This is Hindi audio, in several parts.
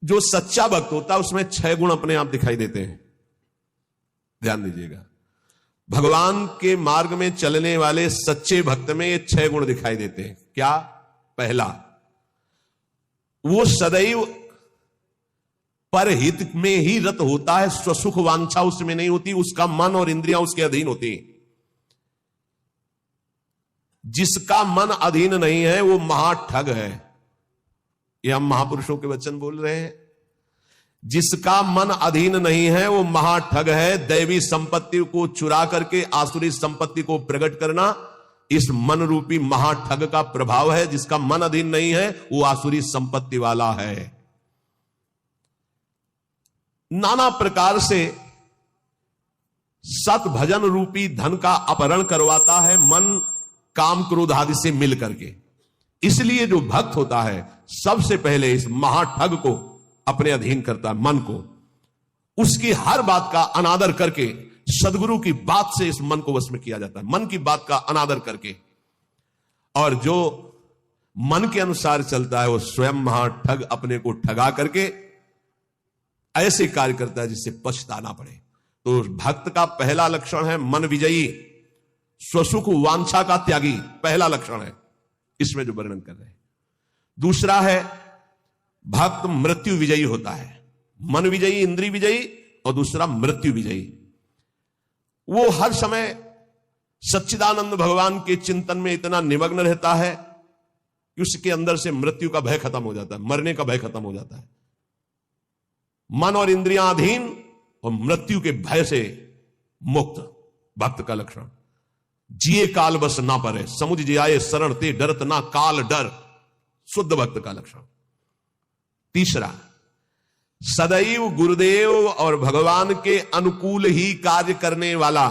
जो सच्चा भक्त होता है उसमें 6 गुण अपने आप दिखाई देते हैं। ध्यान दीजिएगा, भगवान के मार्ग में चलने वाले सच्चे भक्त में ये 6 गुण दिखाई देते हैं। क्या? पहला, वो सदैव परहित में ही रत होता है, स्वसुख वांछा उसमें नहीं होती, उसका मन और इंद्रियां उसके अधीन होती हैं। जिसका मन अधीन नहीं है वो महाठग है। ये हम महापुरुषों के वचन बोल रहे हैं। जिसका मन अधीन नहीं है वो महाठग है। दैवी संपत्ति को चुरा करके आसुरी संपत्ति को प्रकट करना इस मन रूपी महाठग का प्रभाव है। जिसका मन अधीन नहीं है वो आसुरी संपत्ति वाला है। नाना प्रकार से सत भजन रूपी धन का अपहरण करवाता है मन काम क्रोध आदि से मिल करके। इसलिए जो भक्त होता है सबसे पहले इस महाठग को अपने अधीन करता है, मन को। उसकी हर बात का अनादर करके सदगुरु की बात से इस मन को वश में किया जाता है, मन की बात का अनादर करके। और जो मन के अनुसार चलता है वो स्वयं महाठग अपने को ठगा करके ऐसे कार्य करता है जिससे पछताना पड़े। तो भक्त का पहला लक्षण है मन विजयी, स्वसुख वांछा का त्यागी, पहला लक्षण है इसमें जो वर्णन कर रहे हैं। दूसरा है भक्त मृत्यु विजयी होता है। मन विजयी, इंद्रिय विजयी, और दूसरा मृत्यु विजयी। वो हर समय सच्चिदानंद भगवान के चिंतन में इतना निमग्न रहता है कि उसके अंदर से मृत्यु का भय खत्म हो जाता है, मरने का भय खत्म हो जाता है। मन और इंद्रियां अधीन और मृत्यु के भय से मुक्त, भक्त का लक्षण। जिए काल बस ना परे, समुझ जियाए शरण ते डरत ना काल डर, शुद्ध भक्त का लक्षण। तीसरा, सदैव गुरुदेव और भगवान के अनुकूल ही कार्य करने वाला,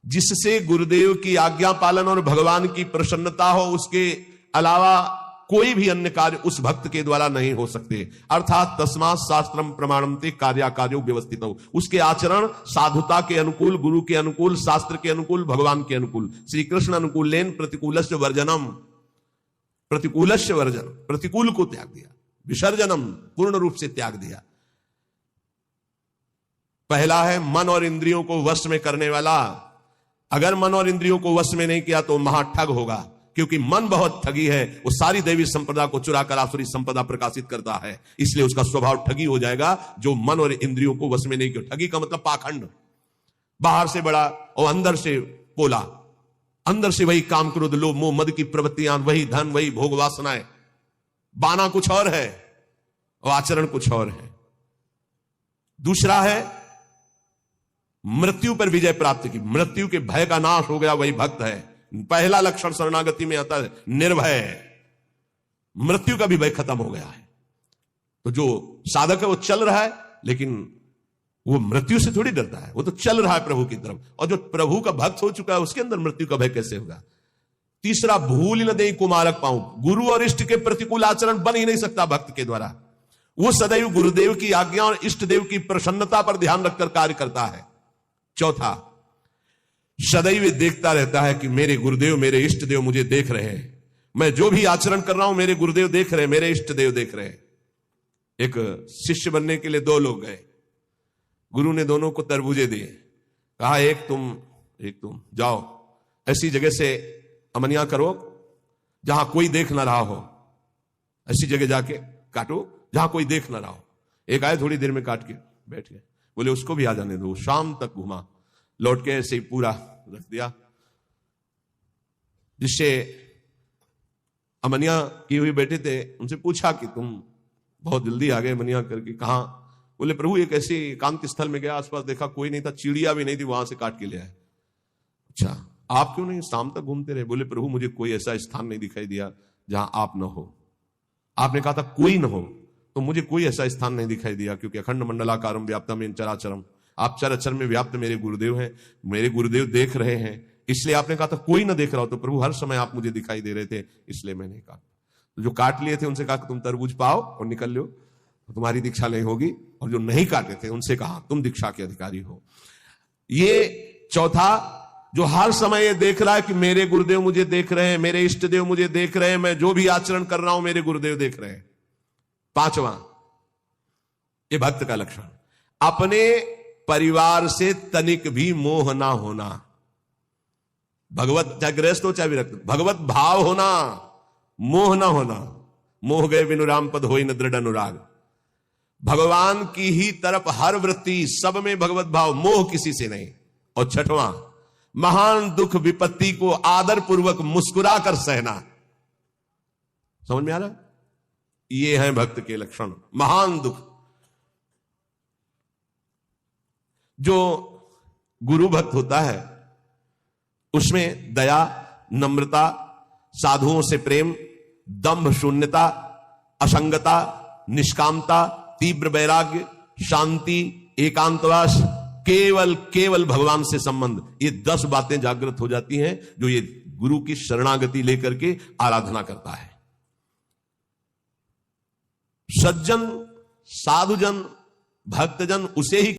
जिससे गुरुदेव की आज्ञा पालन और भगवान की प्रसन्नता हो, उसके अलावा कोई भी अन्य कार्य उस भक्त के द्वारा नहीं हो सकते। अर्थात तस्मात् शास्त्रम प्रमाणन्ते कार्याकार्यो व्यवस्थित हो। उसके आचरण साधुता के अनुकूल, गुरु के अनुकूल, शास्त्र के अनुकूल, भगवान के अनुकूल। श्री कृष्ण अनुकूलेन प्रतिकूलस्य वर्जनम, प्रतिकूलस्य वर्जन, प्रतिकूल को त्याग दिया, विसर्जनम पूर्ण रूप से त्याग दिया। पहला है मन और इंद्रियों को वश में करने वाला। अगर मन और इंद्रियों को वश में नहीं किया तो महाठग होगा, क्योंकि मन बहुत ठगी है। वो सारी दैवी संपदा को चुराकर आसुरी संपदा प्रकाशित करता है, इसलिए उसका स्वभाव ठगी हो जाएगा। जो मन और इंद्रियों को वश में नहीं किया, ठगी का मतलब पाखंड, बाहर से बड़ा और अंदर से पोला, अंदर से वही काम क्रोध लोभ मोह मद की प्रवृत्तियां, वही धन, वही भोग वासनाएं। बाना कुछ और है और आचरण कुछ और है। दूसरा है मृत्यु पर विजय प्राप्त की, मृत्यु के भय का नाश हो गया, वही भक्त है। पहला लक्षण शरणागति में आता है निर्भय, मृत्यु का भी भय खत्म हो गया है। तो जो साधक है वो चल रहा है, लेकिन वो मृत्यु से थोड़ी डरता है, वो तो चल रहा है प्रभु की तरफ। और जो प्रभु का भक्त हो चुका है उसके अंदर मृत्यु का भय कैसे होगा। तीसरा, भूल न दे कुमारक पाऊं, गुरु और इष्ट के प्रतिकूल आचरण बन ही नहीं सकता भक्त के द्वारा। वो सदैव गुरुदेव की आज्ञा और इष्ट देव की प्रसन्नता पर ध्यान रखकर कार्य करता है। चौथा, सदैव देखता रहता है कि मेरे गुरुदेव, मेरे इष्ट देव मुझे देख रहे हैं, मैं जो भी आचरण कर रहा हूं मेरे गुरुदेव देख रहे हैं, मेरे इष्ट देव देख रहे हैं। एक शिष्य बनने के लिए 2 लोग गए, गुरु ने दोनों को तरबूजे दिए, कहा एक तुम जाओ ऐसी जगह से अमनिया करो जहां कोई देख ना रहा हो, ऐसी जगह जाके काटो जहां कोई देख ना रहा हो। एक आए, थोड़ी देर में काट के बैठ गए, बोले उसको भी आ जाने दो। शाम तक घुमा, लौट के ऐसे ही पूरा रख दिया, जिससे अमनिया की हुई बैठे थे उनसे पूछा कि तुम बहुत जल्दी आ गए अमनिया करके, कहां? बोले प्रभु एक ऐसे एकांत स्थल में गया, आसपास देखा कोई नहीं था, चिड़िया भी नहीं थी, वहां से काट के ले आए। अच्छा, आप क्यों नहीं शाम तक घूमते रहे? बोले प्रभु मुझे कोई ऐसा स्थान नहीं दिखाई दिया जहां आप न हो। आपने कहा था कोई न हो, तो मुझे कोई ऐसा स्थान नहीं दिखाई दिया, क्योंकि अखंड मंडलाकारम व्याप्तम येन चराचरम, आप चराचर में व्याप्त मेरे गुरुदेव हैं, मेरे गुरुदेव देख रहे हैं। इसलिए आपने कहा था कोई ना देख रहा हो, तो प्रभु हर समय आप मुझे दिखाई दे रहे थे, इसलिए मैंने कहा। तो जो काट लिए थे उनसे कहा कि तुम तरबूज पाओ और निकल लो, तो तुम्हारी दीक्षा नहीं होगी। और जो नहीं काटे थे उनसे कहा तुम दीक्षा के अधिकारी हो। ये चौथा, जो हर समय ये देख रहा है कि मेरे गुरुदेव मुझे देख रहे हैं, मेरे इष्ट देव मुझे देख रहे हैं, मैं जो भी आचरण कर रहा हूं मेरे गुरुदेव देख रहे हैं। पांचवा, ये भक्त का लक्षण। अपने परिवार से तनिक भी मोह ना होना, भगवत, चाहे गृहस्थ हो चाहे विरक्त, भगवत भाव होना, मोह ना होना। मोह गए बिनु राम पद होई न दृढ़ अनुराग। भगवान की ही तरफ हर वृत्ति, सब में भगवत भाव, मोह किसी से नहीं। और छठवां, महान दुख विपत्ति को आदर पूर्वक मुस्कुरा कर सहना। समझ में आ रहा? ये है भक्त के लक्षण। महान दुख, जो गुरु भक्त होता है उसमें दया, नम्रता, साधुओं से प्रेम, दंभ शून्यता, असंगता, निष्कामता, तीव्र वैराग्य, शांति, एकांतवास, केवल भगवान से संबंध, ये 10 बातें जागृत हो जाती हैं जो ये गुरु की शरणागति लेकर के आराधना करता है। सज्जन, साधुजन, भक्तजन उसे ही